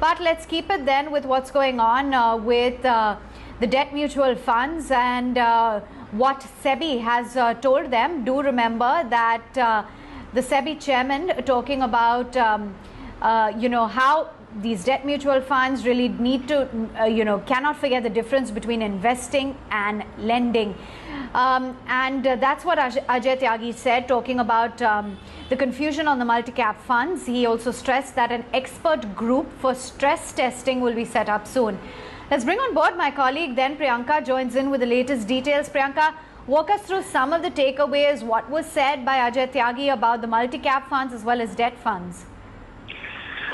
But let's keep it then with what's going on with the debt mutual funds and what SEBI has told them. Do remember that the SEBI chairman talking about how these debt mutual funds really need to cannot forget the difference between investing and lending, and that's what Ajay Tyagi said, talking about the confusion on the multi-cap funds. He also stressed that an expert group for stress testing will be set up soon. Let's bring on board my colleague then. Priyanka joins in with the latest details. Priyanka, walk us through some of the takeaways. What was said by Ajay Tyagi about the multi-cap funds as well as debt funds?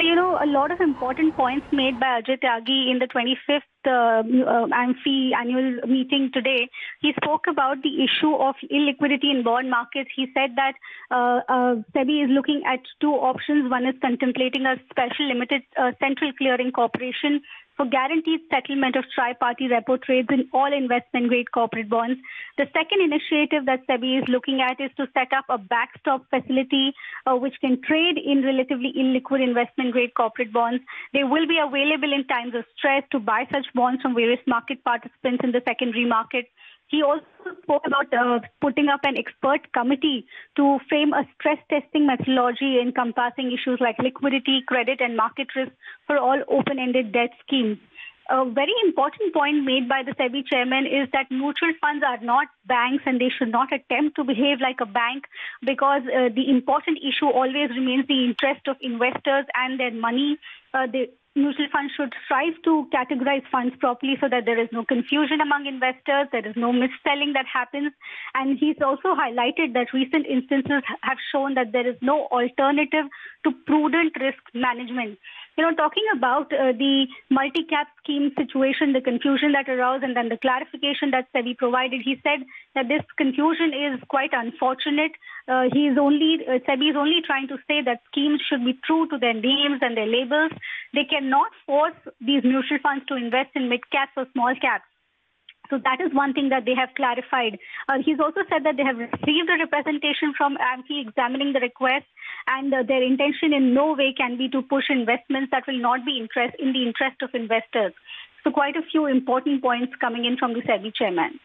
A lot of important points made by Ajay Tyagi in the 25th AMFI annual meeting today. He spoke about the issue of illiquidity in bond markets. He said that SEBI is looking at two options. One is contemplating a special limited central clearing corporation for guaranteed settlement of tri-party repo trades in all investment-grade corporate bonds. The second initiative that SEBI is looking at is to set up a backstop facility which can trade in relatively illiquid investment-grade corporate bonds. They will be available in times of stress to buy such bonds from various market participants in the secondary market. He also spoke about putting up an expert committee to frame a stress testing methodology encompassing issues like liquidity, credit, and market risk for all open-ended debt schemes. A very important point made by the SEBI chairman is that mutual funds are not banks and they should not attempt to behave like a bank, because the important issue always remains the interest of investors and their money. The mutual funds should strive to categorize funds properly so that there is no confusion among investors, there is no mis-selling that happens. And he's also highlighted that recent instances have shown that there is no alternative to prudent risk management. Talking about the multi-cap scheme situation, the confusion that arose, and then the clarification that SEBI provided, he said that this confusion is quite unfortunate. SEBI is only trying to say that schemes should be true to their names and their labels. They cannot force these mutual funds to invest in mid-caps or small caps. So that is one thing that they have clarified. He's also said that they have received a representation from AMFI examining the request, and their intention in no way can be to push investments that will not be in the interest of investors. So quite a few important points coming in from the SEBI chairman.